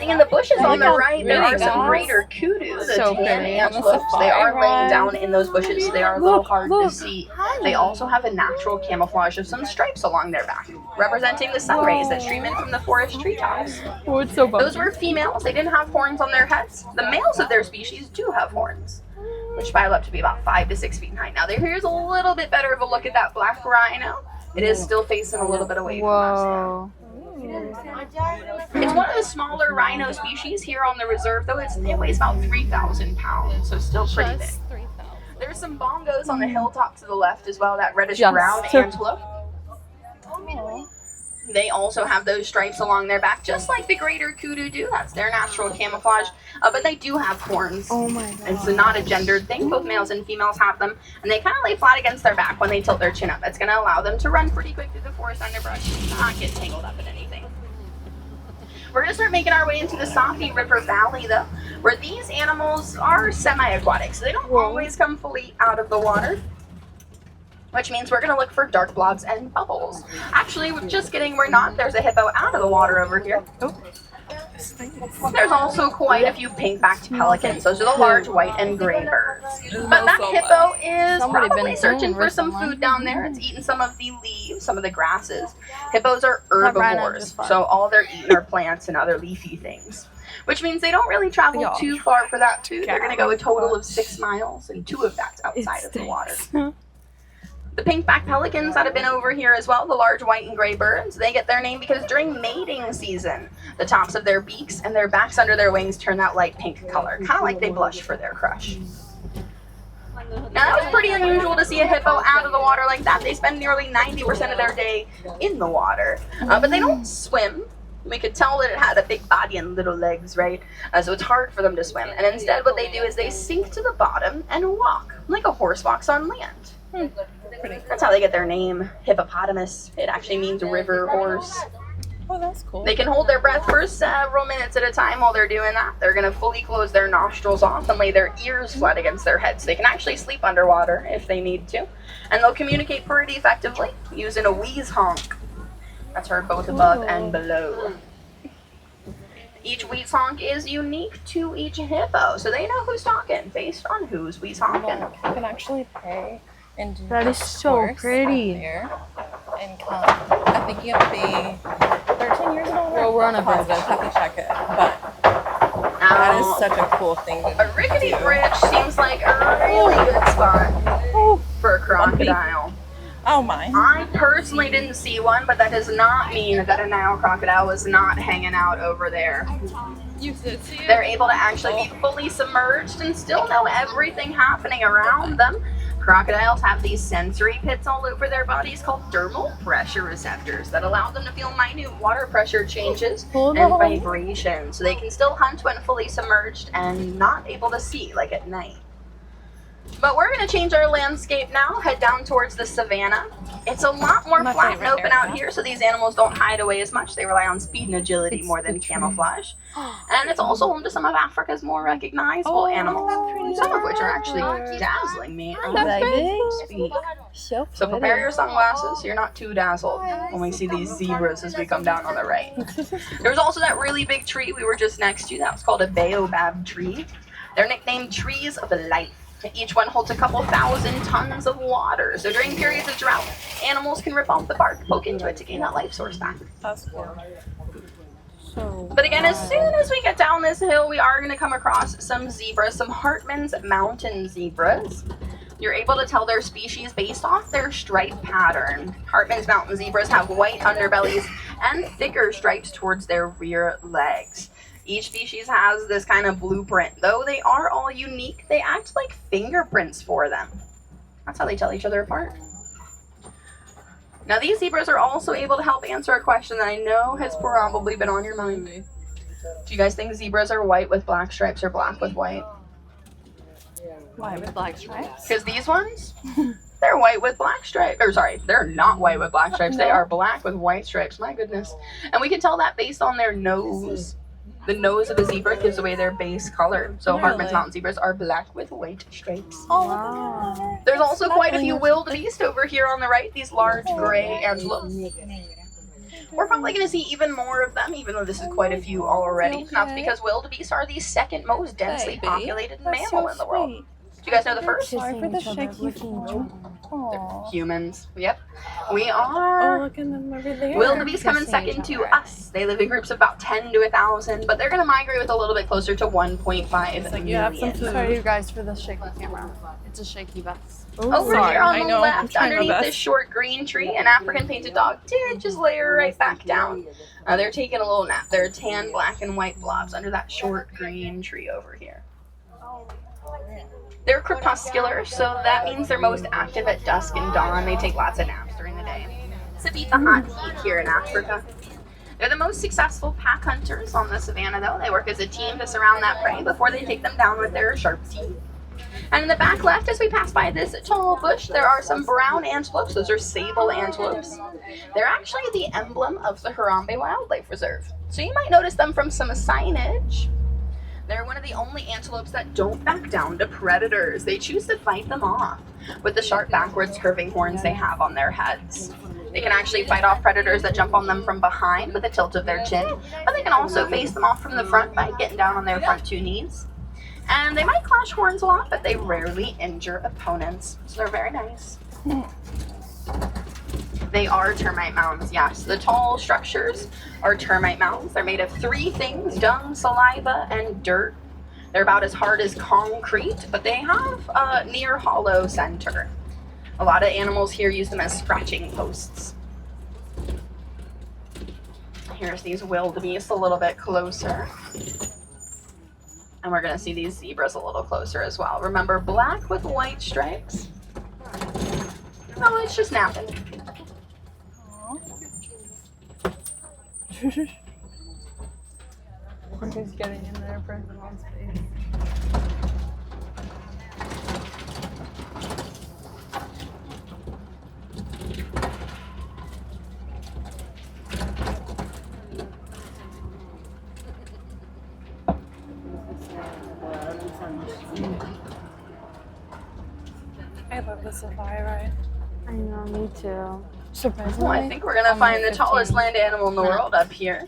Hiding in the bushes on the right, there are some greater kudu, the tan antelopes. They are laying down in those bushes. They are a little hard to see. They also have a natural camouflage of some stripes along their back, representing the sun rays that stream in from the forest treetops. Oh, it's so bumpy. Those were females. They didn't have horns on their heads. The males of their species do have horns, which pile up to be about 5 to 6 feet in height. Now, here's a little bit better of a look at that black rhino. It is still facing a little bit away from us. It's one of the smaller rhino species here on the reserve, though. It weighs about 3,000 pounds, so still pretty big. There's some bongos on the hilltop to the left as well, that reddish-brown antelope. They also have those stripes along their back, just like the greater kudu do. That's their natural camouflage. But they do have horns. Oh my god. It's not a gendered thing. Both males and females have them. And they kind of lay flat against their back when they tilt their chin up. That's going to allow them to run pretty quick through the forest underbrush and not get tangled up in anything. We're going to start making our way into the Safi River Valley, though, where these animals are semi-aquatic. So they don't always come fully out of the water, which means we're going to look for dark blobs and bubbles. Actually, we're just kidding, we're not. There's a hippo out of the water over here. There's also quite a few pink-backed pelicans. Those are the large white and gray birds. But that hippo is probably searching for some food down there. It's eating some of the leaves, some of the grasses. Hippos are herbivores, so all they're eating are plants and other leafy things, which means they don't really travel too far for that food. They're going to go a total of 6 miles, and 2 of that's outside of the water. The pink-backed pelicans that have been over here as well, the large white and gray birds, they get their name because during mating season, the tops of their beaks and their backs under their wings turn that light pink color, kind of like they blush for their crush. Now, that was pretty unusual to see a hippo out of the water like that. They spend nearly 90% of their day in the water, but they don't swim. We could tell that it had a big body and little legs, right? So it's hard for them to swim. And instead, what they do is they sink to the bottom and walk, like a horse walks on land. That's how they get their name, hippopotamus. It actually means river horse. Oh, that's cool. They can hold their breath for several minutes at a time while they're doing that. They're going to fully close their nostrils off and lay their ears flat against their heads. They can actually sleep underwater if they need to. And they'll communicate pretty effectively using a wheeze honk. That's heard both above and below. Each wheeze honk is unique to each hippo, so they know who's talking based on who's wheeze honking. You can actually pay and do that is so pretty. There and come. I think you have to be 13 years old. Well, we're on a bridge. Have to check it, but that is such a cool thing. A rickety bridge seems like a really good spot for a crocodile. Oh my. I personally didn't see one, but that does not mean that a Nile crocodile was not hanging out over there. You did see it? They're able to actually be fully submerged and still know everything happening around them. Crocodiles have these sensory pits all over their bodies called dermal pressure receptors that allow them to feel minute water pressure changes and vibrations. So they can still hunt when fully submerged and not able to see, like at night. But we're going to change our landscape now, head down towards the savannah. It's a lot more flat and open out here, so these animals don't hide away as much. They rely on speed and agility more than camouflage. And it's also home to some of Africa's more recognizable animals, some of which are actually dazzling me. So prepare your sunglasses so you're not too dazzled when we see these zebras as we come down on the right. There's also that really big tree we were just next to. That was called a baobab tree. They're nicknamed trees of life. Each one holds a couple thousand tons of water. So during periods of drought, animals can rip off the bark, poke into it to gain that life source back. That's cool. But again, as soon as we get down this hill, we are going to come across some zebras, some Hartmann's mountain zebras. You're able to tell their species based off their stripe pattern. Hartmann's mountain zebras have white underbellies and thicker stripes towards their rear legs. Each species has this kind of blueprint. Though they are all unique, they act like fingerprints for them. That's how they tell each other apart. Now these zebras are also able to help answer a question that I know has probably been on your mind. Do you guys think zebras are white with black stripes or black with white? White with black stripes? Because these ones, they're white with black stripes. Or sorry, they're not white with black stripes. They are black with white stripes. My goodness. And we can tell that based on their nose. The nose of a zebra gives away their base color. So Hartmann's mountain zebras are black with white stripes. Oh, wow. There's also quite a few wildebeest over here on the right, these large gray antelopes. We're probably going to see even more of them, even though this is quite a few already. And that's because wildebeest are the second most densely populated mammal in the world. Do you guys know the first? Sorry for the shaky phone. Aw. Humans. Yep. We Oh, are. look at them over there. Wildebeest come in second to us. They live in groups of about 10 to 1,000, but they're going to migrate with a little bit closer to 1.5 like you have some million. food. Sorry, you guys, for the shaky camera. It's a shaky bus. Over Sorry, here on I the know, I'm left, trying my underneath best. this short green tree, an African painted dog did just lay her right back down. They're taking a little nap. They're tan, black, and white blobs under that short green tree over here. They're crepuscular, so that means they're most active at dusk and dawn. They take lots of naps during the day to beat the hot heat here in Africa. They're the most successful pack hunters on the savannah, though. They work as a team to surround that prey before they take them down with their sharp teeth. And in the back left, as we pass by this tall bush, there are some brown antelopes. Those are sable antelopes. They're actually the emblem of the Harambe Wildlife Reserve. So you might notice them from some signage. They're one of the only antelopes that don't back down to predators. They choose to fight them off with the sharp backwards curving horns they have on their heads. They can actually fight off predators that jump on them from behind with a tilt of their chin, but they can also face them off from the front by getting down on their front two knees. And they might clash horns a lot, but they rarely injure opponents. So they're very nice. They are termite mounds, yes. The tall structures are termite mounds. They're made of three things: dung, saliva, and dirt. They're about as hard as concrete, but they have a near hollow center. A lot of animals here use them as scratching posts. Here's these wildebeest a little bit closer. And we're gonna see these zebras a little closer as well. Remember, black with white stripes? No, it's just napping. I'm just getting in there for everyone's face. I love the safari ride. I know, me too. Surprisingly. Well, I think we're gonna find the tallest land animal in the world up here.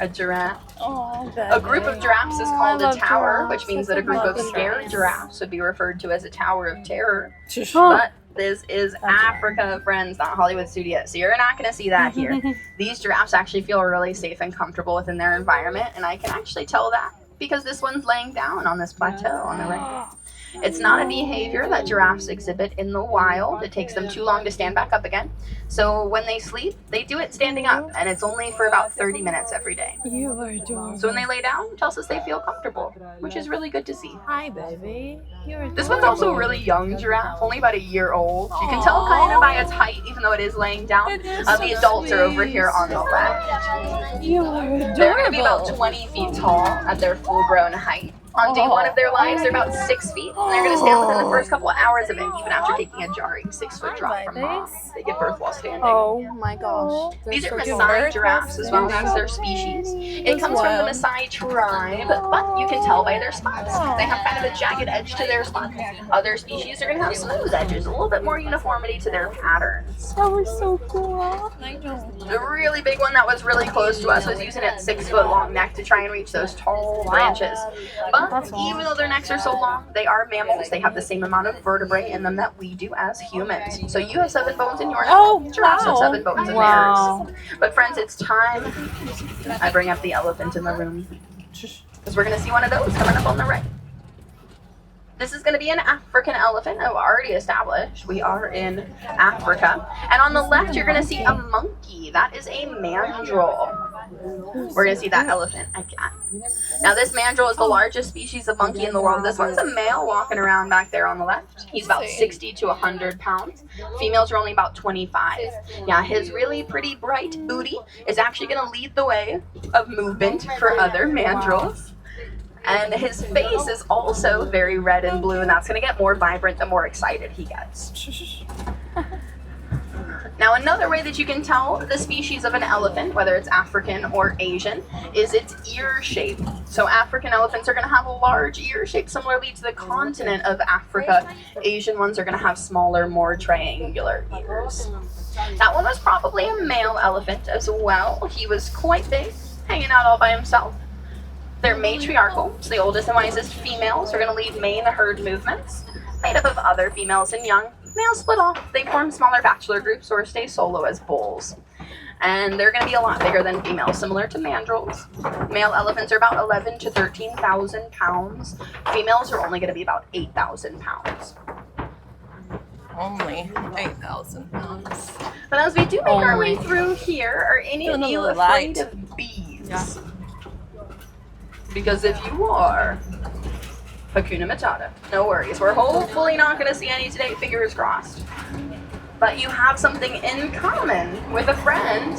A giraffe. Oh, A group of giraffes is called a love tower, giraffes. which means that a group of Love scared giraffes. giraffes would be referred to as a tower of terror. Oh. But this is Africa, friends, not Hollywood Studios. So you're not going to see that here. These giraffes actually feel really safe and comfortable within their environment, and I can actually tell that because this one's laying down on this plateau on the right. It's not a behavior that giraffes exhibit in the wild. It takes them too long to stand back up again. So when they sleep, they do it standing up, and it's only for about 30 minutes every day. You are adorable. So when they lay down, it tells us they feel comfortable, which is really good to see. Hi, baby. You're adorable. This one's also a really young giraffe, only about a year old. You can tell kind of by its height, even though it is laying down. It is The so adults are over sweet. here on the left. You are adorable. They're going to be about 20 feet tall at their full-grown height. On day one of their lives, they're about 6 feet. And they're going to stand within the first couple of hours of it, even after taking a jarring 6-foot drop from mom. They give birth while standing. Oh my gosh. These are so Maasai cute. giraffes as well. That's their species. It comes from the Maasai tribe, but you can tell by their spots. They have kind of a jagged edge to their spots. Other species are going to have smooth edges, a little bit more uniformity to their patterns. That was so cool. I know. The really big one that was really close to us was using its 6-foot long neck to try and reach those tall branches. But That's long. even though their necks are so long, they are mammals. They have the same amount of vertebrae in them that we do as humans. So you have 7 bones in your neck. Oh, Giraffes have wow. 7 bones in Wow. theirs. But friends, it's time I bring up the elephant in the room. Because we're going to see one of those coming up on the right. This is going to be an African elephant. I've already established we are in Africa. And on the left, you're going to see a monkey. That is a mandrill. We're going to see that elephant. Now, this mandrill is the largest species of monkey in the world. This one's a male walking around back there on the left. He's about 60 to 100 pounds. Females are only about 25. Yeah, his really pretty bright booty is actually going to lead the way of movement for other mandrills. And his face is also very red and blue, and that's going to get more vibrant the more excited he gets. Now, another way that you can tell the species of an elephant, whether it's African or Asian, is its ear shape. So African elephants are going to have a large ear shape, similarly to the continent of Africa. Asian ones are going to have smaller, more triangular ears. That one was probably a male elephant as well. He was quite big, hanging out all by himself. They're matriarchal, so the oldest and wisest females are going to lead main herd movements, made up of other females and young. Males split off. They form smaller bachelor groups or stay solo as bulls. And they're going to be a lot bigger than females, similar to mandrills. Male elephants are about 11 to 13,000 pounds. Females are only going to be about 8,000 pounds. Only 8,000 pounds. But as we do make our way through here, are any of Feeling a you little afraid light. of bees? Yeah. Because if you are, Hakuna Matata. No worries. We're hopefully not going to see any today, fingers crossed. But you have something in common with a friend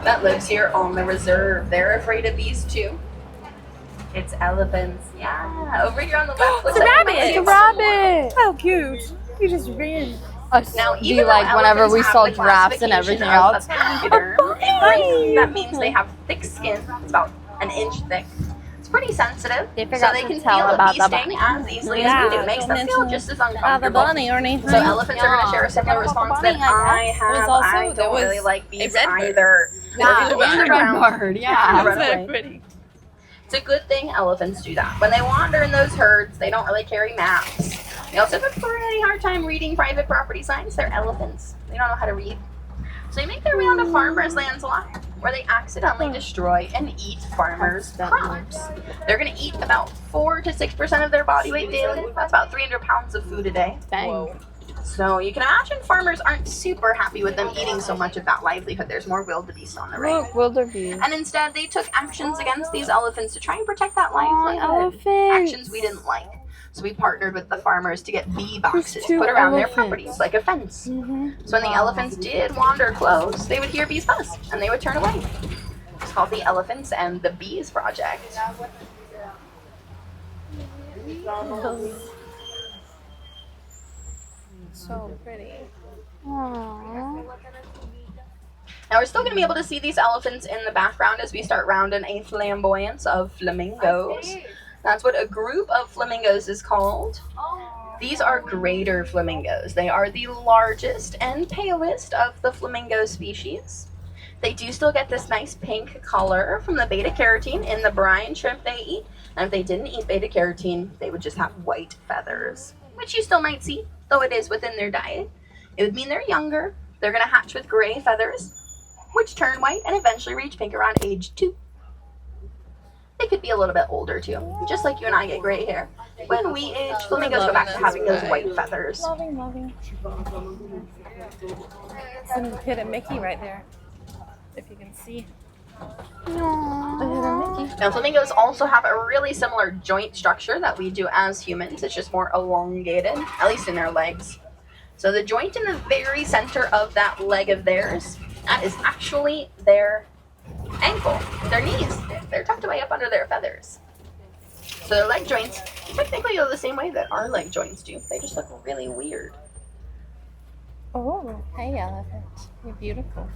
that lives here on the reserve. They're afraid of bees too. It's elephants. Yeah. Over here on the left. looks It's a like you might rabbit. see It's a rabbit. How cute. You just ran. Us Now, be even like though whenever elephants we have saw the giraffes and everything else. classification of a pachyderm in Greek, that means they have thick skin. It's about an inch thick. It's pretty sensitive, They so forgot they to can tell feel a about bee the sting bunny. as easily Yeah, as we do. It makes don't them feel mention just as the uncomfortable. bunny or anything. So elephants are going to Yeah. share a similar response that Bunny, I guess. I It was have. also- I there don't was really like a bees red bird. either. Yeah, They and wander the red around. bird. Yeah, Yeah. run That's away. pretty. It's a good thing elephants do that. When they wander in those herds, they don't really carry maps. They also have a pretty hard time reading private property signs. They're elephants. They don't know how to read. So they make their way onto farmers' lands a lot, where they accidentally destroy and eat farmers' crops. They're going to eat about 4 to 6% of their body weight daily. That's about 300 pounds of food a day. Dang. Whoa. So you can imagine farmers aren't super happy with them eating so much of that livelihood. There's more wildebeest on the range. Look, wildebeest. And instead, they took actions against these elephants to try and protect that Aw, livelihood. elephants. Actions we didn't like. So we partnered with the farmers to get bee boxes two put around their elephants. properties, like a fence. Mhm. So when the elephants did wander close, they would hear bees buzz, and they would turn away. It's called the Elephants and the Bees Project. So pretty. Aww. Now we're still going to be able to see these elephants in the background as we start rounding a flamboyance of flamingos. That's what a group of flamingos is called. These are greater flamingos. They are the largest and palest of the flamingo species. They do still get this nice pink color from the beta carotene in the brine shrimp they eat. And if they didn't eat beta carotene, they would just have white feathers, which you still might see, though it is within their diet. It would mean they're younger. They're going to hatch with gray feathers, which turn white and eventually reach pink around age 2. They could be a little bit older too, just like you and I get gray hair. When we age, flamingos go back to having those white feathers. Loving. Some hidden Mickey right there. If you can see. Aww. Now, flamingos also have a really similar joint structure that we do as humans. It's just more elongated, at least in their legs. So the joint in the very center of that leg of theirs, that is actually their ankle, their knees. They're tucked away up under their feathers. So their leg joints technically go the same way that our leg joints do. They just look really weird. Oh, hey elephant. You're beautiful.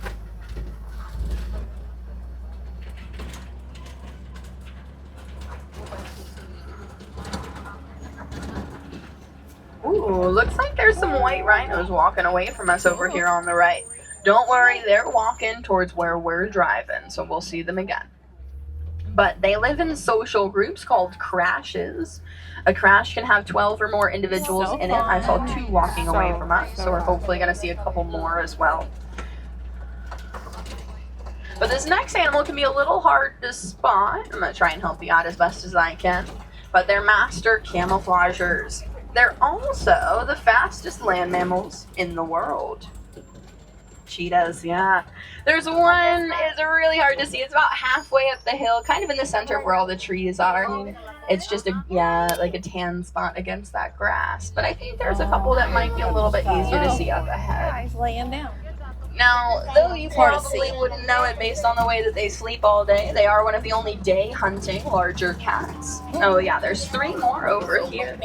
Ooh, looks like there's some white rhinos walking away from us over here on the right. Don't worry, they're walking towards where we're driving, so we'll see them again. But they live in social groups called crashes. A crash can have 12 or more individuals in it. I saw 2 walking away from us, so we're hopefully going to see a couple more as well. But this next animal can be a little hard to spot. I'm going to try and help you out as best as I can. But they're master camouflagers. They're also the fastest land mammals in the world. Cheetahs, yeah. There's one, it's really hard to see. It's about halfway up the hill, kind of in the center of where all the trees are. It's just like a tan spot against that grass. But I think there's a couple that might be a little bit easier to see up ahead. Guys laying down. Now, though you Hard to probably see. wouldn't know it based on the way that they sleep all day, they are one of the only day hunting larger cats. Oh yeah, there's 3 more over here.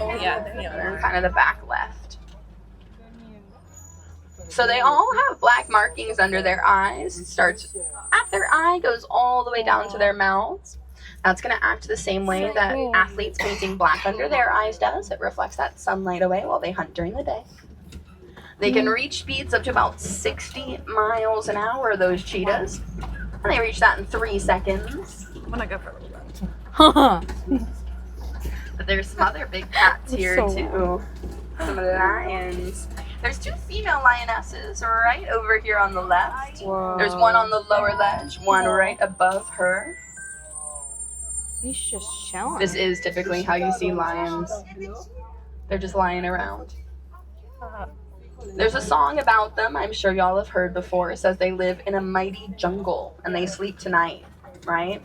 Oh yeah, there you They're are. in kind of the back left. So they all have black markings under their eyes. It starts at their eye, goes all the way down to their mouths. That's going to act the same way that athletes painting black under their eyes does. It reflects that sunlight away while they hunt during the day. They can reach speeds up to about 60 miles an hour, those cheetahs. And they reach that in 3 seconds. I'm gonna go for a little bit. But there's some other big cats here So too. Some lions. There's 2 female lionesses right over here on the left. Whoa. There's one on the lower ledge, one right above her. He's just chilling. This is typically how you see lions. They're just lying around. There's a song about them I'm sure y'all have heard before. It says they live in a mighty jungle and they sleep tonight, right?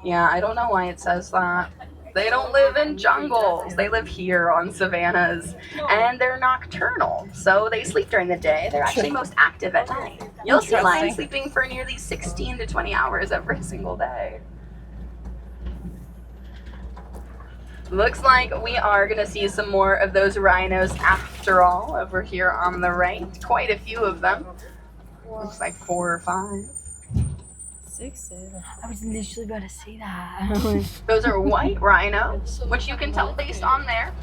Yeah, I don't know why it says that. They don't live in jungles. They live here on savannas and they're nocturnal. So they sleep during the day. They're actually most active at night. You'll see lions sleeping for nearly 16 to 20 hours every single day. Looks like we are going to see some more of those rhinos after all over here on the right. Quite a few of them. Looks like 4 or 5. 6, 7. I was literally about to say that. Those are white rhinos, which you can tell based on their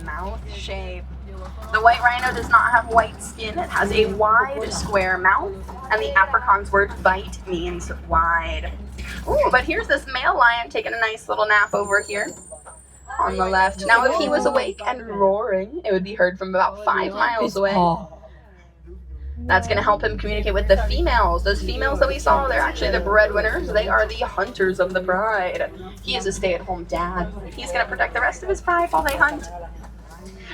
mouth shape. The white rhino does not have white skin. It has a wide, square mouth, and the Afrikaans word bite means wide. Ooh, but here's this male lion taking a nice little nap over here on the left. Now, if he was awake and roaring, it would be heard from about 5 miles away. That's going to help him communicate with the females. Those females that we saw, they're actually the breadwinners. They are the hunters of the pride. He is a stay-at-home dad. He's going to protect the rest of his pride while they hunt.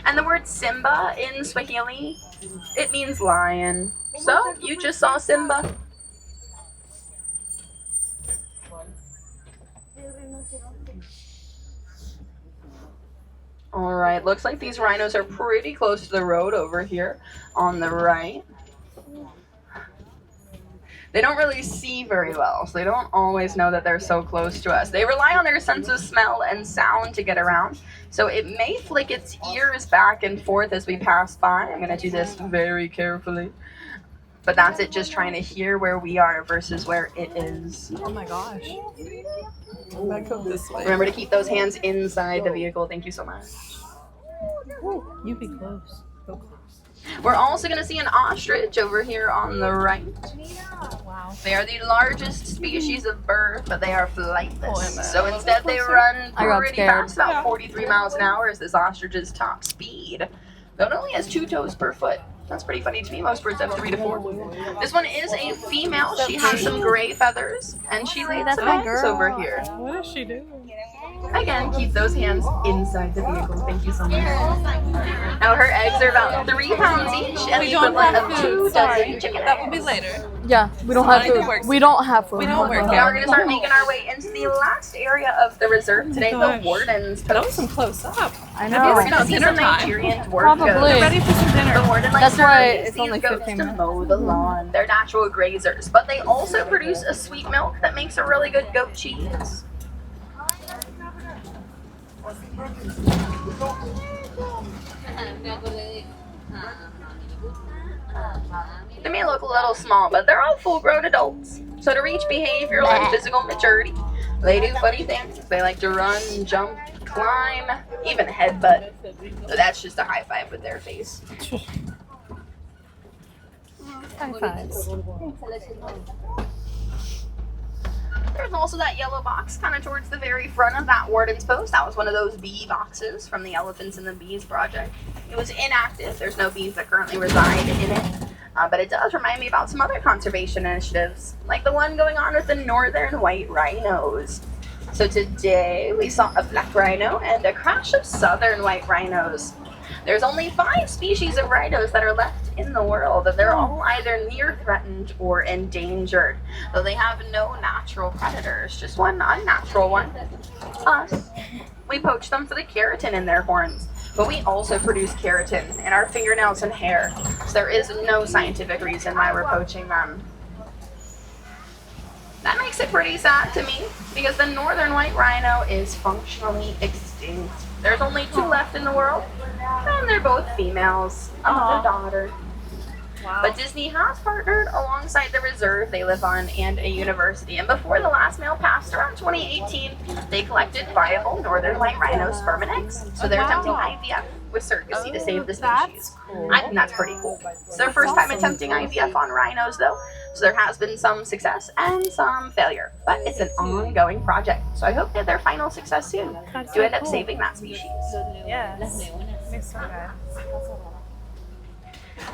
And the word Simba in Swahili, it means lion. So, you just saw Simba. Alright, looks like these rhinos are pretty close to the road over here on the right. They don't really see very well, so they don't always know that they're so close to us. They rely on their sense of smell and sound to get around, so it may flick its ears back and forth as we pass by. I'm going to do this very carefully. But that's it, just trying to hear where we are versus where it is. Oh my gosh. Back up this way. Remember to keep those hands inside the vehicle. Thank you so much. You be close. Go close. We're also going to see an ostrich over here on the right. Wow. They are the largest species of bird, but they are flightless. Oh, So instead they run I got pretty scared. fast, about 43 miles an hour is this ostrich's top speed. Though it only has 2 toes per foot. That's pretty funny to me. Most birds have 3 to 4. This one is a female. She has some gray feathers, and she laid some eggs over here. What is she doing? Again, keep those hands inside the vehicle. Thank you so much. Now her eggs are about 3 pounds each, and We the don't equivalent have of food. 2 Sorry. dozen chicken That will eggs. be later. Yeah, we don't have Somebody food. works We don't have food. We don't work Now we're going to start making our way into the last area of the reserve today, the gosh. Warden's That was Post. some close up. I We're know. going to It's see dinner some time. Nigerian dwarf Probably. goats. Get ready for some dinner. The warden likes That's to why release it's these only goats 15 to minutes. mow the lawn. They're natural grazers, but they also produce a sweet milk that makes a really good goat cheese. They may look a little small, but they're all full-grown adults. So to reach behavioral and physical maturity, they do funny things. They like to run, jump, climb, even headbutt. So that's just a high five with their face. High fives. There's also that yellow box kind of towards the very front of that Warden's Post. That was one of those bee boxes from the Elephants and the Bees project. It was inactive. There's no bees that currently reside in it. But it does remind me about some other conservation initiatives, like the one going on with the northern white rhinos. So today we saw a black rhino and a crash of southern white rhinos. There's only 5 species of rhinos that are left in the world, and they're all either near threatened or endangered, though they have no natural predators, just one unnatural one, us. We poach them for the keratin in their horns, but we also produce keratin in our fingernails and hair, so there is no scientific reason why we're poaching them. That makes it pretty sad to me, because the northern white rhino is functionally extinct. There's only 2 left in the world, and they're both females. A mother-daughter. But Disney has partnered alongside the reserve they live on and a university. And before the last male passed around 2018, they collected viable northern white rhino sperm and eggs. So they're attempting IVF with surrogacy to save the species. I think that's pretty cool. It's their first time attempting IVF on rhinos though, so there has been some success and some failure, but it's an ongoing project. So I hope that their final success soon to end up saving that species. Yes. Makes so good.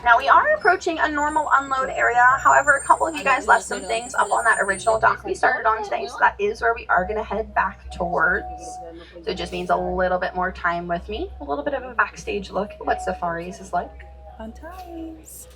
Now we are approaching a normal unload area. However, a couple of you guys left some things up on that original dock we started on today, so that is where we are going to head back towards. So it just means a little bit more time with me, a little bit of a backstage look at what Safaris is like. Fun times.